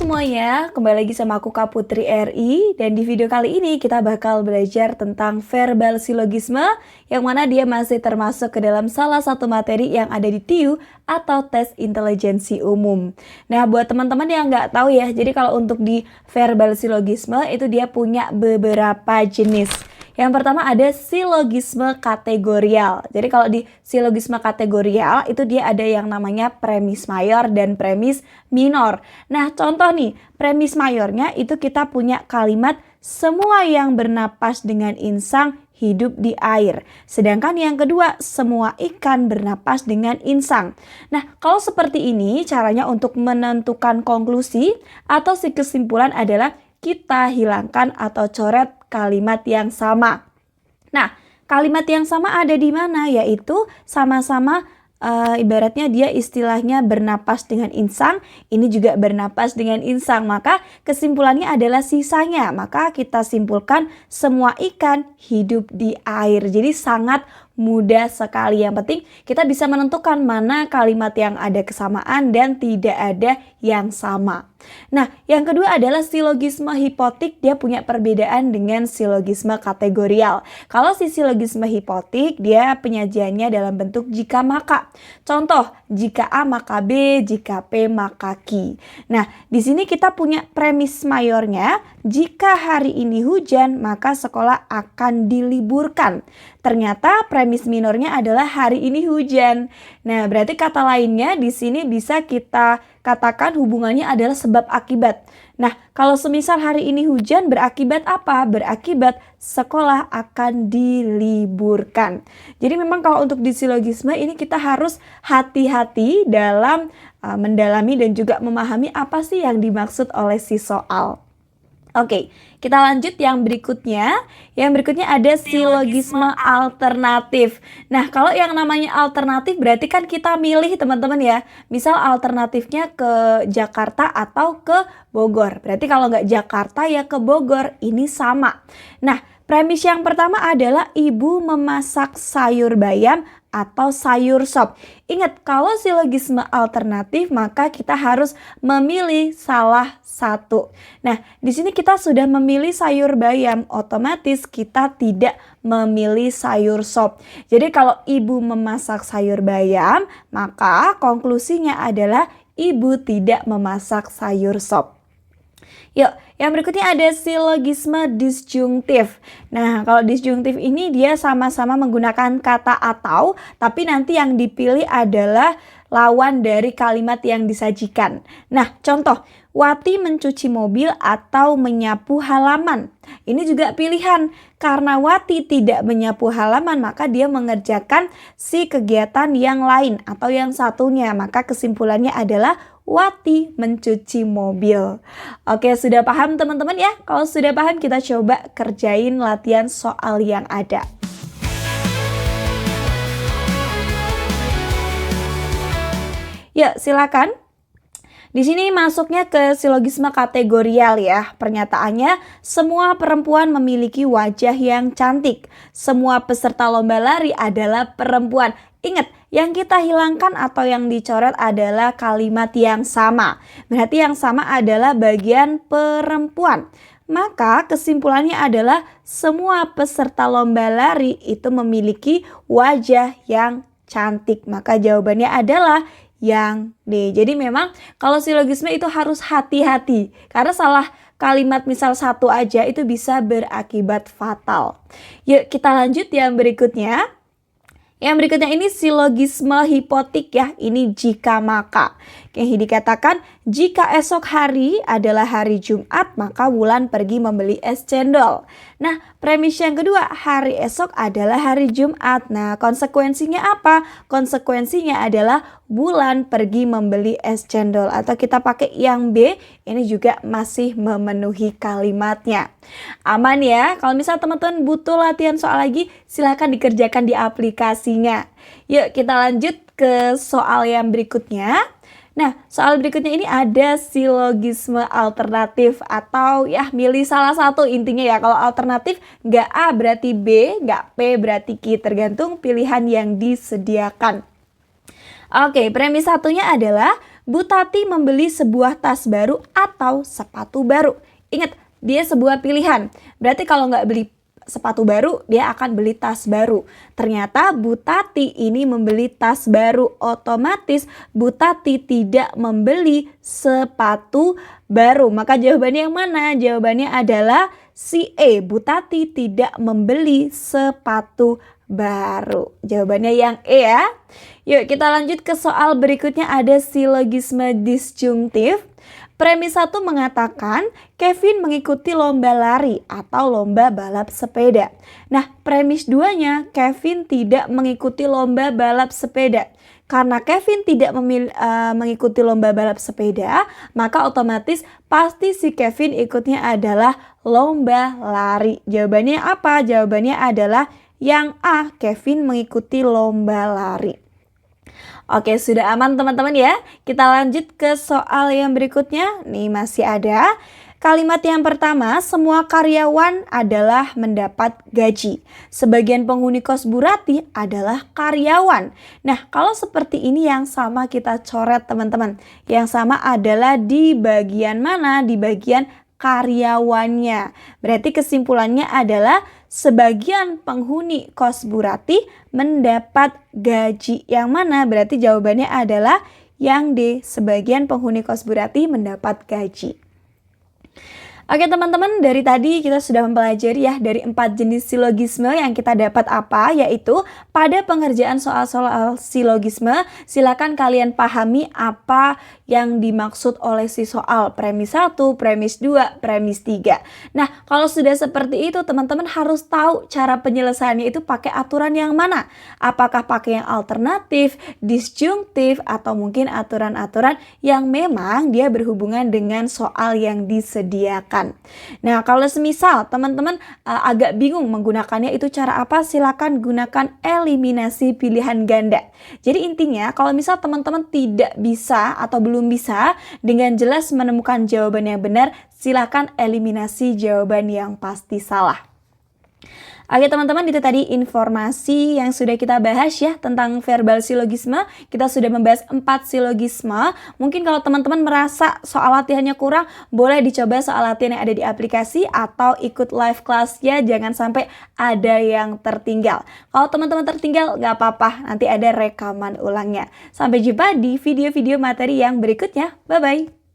semuanya, kembali lagi sama aku Kak Putri RI. Dan di video kali ini kita bakal belajar tentang verbal silogisme, yang mana dia masih termasuk ke dalam salah satu materi yang ada di TIU atau tes intelijensi umum. Nah, buat teman-teman yang nggak tahu ya, jadi kalau untuk di verbal silogisme itu dia punya beberapa jenis. Yang pertama ada silogisme kategorial. Jadi kalau di silogisme kategorial itu dia ada yang namanya premis mayor dan premis minor. Nah, contoh nih, premis mayornya itu kita punya kalimat semua yang bernapas dengan insang hidup di air. Sedangkan yang kedua, semua ikan bernapas dengan insang. Nah, kalau seperti ini caranya untuk menentukan konklusi atau si kesimpulan adalah kita hilangkan atau coret kalimat yang sama. Nah, kalimat yang sama ada di mana? Yaitu sama-sama ibaratnya dia istilahnya bernapas dengan insang, ini juga bernapas dengan insang. Maka kesimpulannya adalah sisanya. Maka kita simpulkan semua ikan hidup di air. Jadi sangat mudah sekali. Yang penting kita bisa menentukan mana kalimat yang ada kesamaan dan tidak ada yang sama. Nah, yang kedua adalah silogisme hipotik. Dia punya perbedaan dengan silogisme kategorial. Kalau si silogisme hipotik, dia penyajiannya dalam bentuk jika maka. Contoh, jika A maka B, jika P maka Q. Nah, di sini kita punya premis mayornya. Jika hari ini hujan, maka sekolah akan diliburkan. Ternyata premis minornya adalah hari ini hujan. Nah, berarti kata lainnya di sini bisa kita katakan hubungannya adalah sebab akibat. Nah, kalau semisal hari ini hujan berakibat apa? Berakibat sekolah akan diliburkan. Jadi memang kalau untuk di silogisme ini kita harus hati-hati dalam mendalami dan juga memahami apa sih yang dimaksud oleh si soal. Oke, kita lanjut yang berikutnya. Yang berikutnya ada silogisme alternatif. Nah, kalau yang namanya alternatif berarti kan kita milih teman-teman ya. Misal alternatifnya ke Jakarta atau ke Bogor. Berarti kalau nggak Jakarta ya ke Bogor, ini sama. Nah, premis yang pertama adalah ibu memasak sayur bayam atau sayur sop. Ingat, kalau silogisme alternatif maka kita harus memilih salah satu. Nah, di sini kita sudah memilih sayur bayam, otomatis kita tidak memilih sayur sop. Jadi kalau ibu memasak sayur bayam, maka konklusinya adalah ibu tidak memasak sayur sop. Yuk, yang berikutnya ada silogisme disjungtif. Nah, kalau disjungtif ini dia sama-sama menggunakan kata atau, tapi nanti yang dipilih adalah lawan dari kalimat yang disajikan. Nah, contoh, Wati mencuci mobil atau menyapu halaman. Ini juga pilihan. Karena Wati tidak menyapu halaman, maka dia mengerjakan si kegiatan yang lain atau yang satunya. Maka kesimpulannya adalah Wati mencuci mobil. Oke, sudah paham teman-teman ya? Kalau sudah paham, kita coba kerjain latihan soal yang ada. Yuk, silakan. Di sini masuknya ke silogisme kategorial ya. Pernyataannya, semua perempuan memiliki wajah yang cantik. Semua peserta lomba lari adalah perempuan. Ingat, yang kita hilangkan atau yang dicoret adalah kalimat yang sama. Berarti yang sama adalah bagian perempuan. Maka kesimpulannya adalah semua peserta lomba lari itu memiliki wajah yang cantik. Maka jawabannya adalah yang D. Jadi memang kalau silogisme itu harus hati-hati. Karena salah kalimat misal satu aja itu bisa berakibat fatal. Yuk kita lanjut yang berikutnya. Yang berikutnya ini silogisme hipotik ya, ini jika maka. Yang dikatakan jika esok hari adalah hari Jumat maka Wulan pergi membeli es cendol. Nah, premis yang kedua, hari esok adalah hari Jumat. Nah, konsekuensinya apa? Konsekuensinya adalah Wulan pergi membeli es cendol. Atau kita pakai yang B, ini juga masih memenuhi kalimatnya. Aman ya? Kalau misal teman-teman butuh latihan soal lagi, silahkan dikerjakan di aplikasinya. Yuk kita lanjut ke soal yang berikutnya. Nah, soal berikutnya ini ada silogisme alternatif atau ya milih salah satu intinya ya. Kalau alternatif nggak A berarti B, nggak P berarti Q, tergantung pilihan yang disediakan. Oke, premis satunya adalah Bu Tati membeli sebuah tas baru atau sepatu baru. Ingat, dia sebuah pilihan. Berarti kalau nggak beli sepatu baru, dia akan beli tas baru. Ternyata Bu Tati ini membeli tas baru. Otomatis Bu Tati tidak membeli sepatu baru. Maka jawabannya yang mana? Jawabannya adalah si E. Bu Tati tidak membeli sepatu baru. Jawabannya yang E ya. Yuk kita lanjut ke soal berikutnya, ada silogisme disjungtif. Premis 1 mengatakan Kevin mengikuti lomba lari atau lomba balap sepeda. Nah, premis 2-nya Kevin tidak mengikuti lomba balap sepeda. Karena Kevin tidak mengikuti lomba balap sepeda, maka otomatis pasti si Kevin ikutnya adalah lomba lari. Jawabannya apa? Jawabannya adalah yang A, Kevin mengikuti lomba lari. Oke, sudah aman teman-teman ya. Kita lanjut ke soal yang berikutnya. Nih masih ada. Kalimat yang pertama, semua karyawan adalah mendapat gaji. Sebagian penghuni kos Bu Rati adalah karyawan. Nah, kalau seperti ini yang sama kita coret teman-teman. Yang sama adalah di bagian mana? Di bagian karyawannya. Berarti kesimpulannya adalah sebagian penghuni kos Bu Rati mendapat gaji. Yang mana? Berarti jawabannya adalah yang D, sebagian penghuni kos Bu Rati mendapat gaji. Oke teman-teman, dari tadi kita sudah mempelajari ya dari 4 jenis silogisme yang kita dapat apa, yaitu pada pengerjaan soal-soal silogisme silakan kalian pahami apa yang dimaksud oleh si soal, premis 1, premis 2, premis 3. Nah, kalau sudah seperti itu teman-teman harus tahu cara penyelesaiannya itu pakai aturan yang mana. Apakah pakai yang alternatif, disjungtif, atau mungkin aturan-aturan yang memang dia berhubungan dengan soal yang disediakan. Nah, kalau semisal teman-teman agak bingung menggunakannya itu cara apa, silakan gunakan eliminasi pilihan ganda. Jadi intinya kalau misal teman-teman tidak bisa atau belum bisa dengan jelas menemukan jawaban yang benar, silakan eliminasi jawaban yang pasti salah. Oke teman-teman, itu tadi informasi yang sudah kita bahas ya tentang verbal silogisme. Kita sudah membahas 4 silogisme. Mungkin kalau teman-teman merasa soal latihannya kurang, boleh dicoba soal latihan yang ada di aplikasi atau ikut live class-nya, jangan sampai ada yang tertinggal. Kalau teman-teman tertinggal nggak apa-apa, nanti ada rekaman ulangnya. Sampai jumpa di video-video materi yang berikutnya. Bye-bye!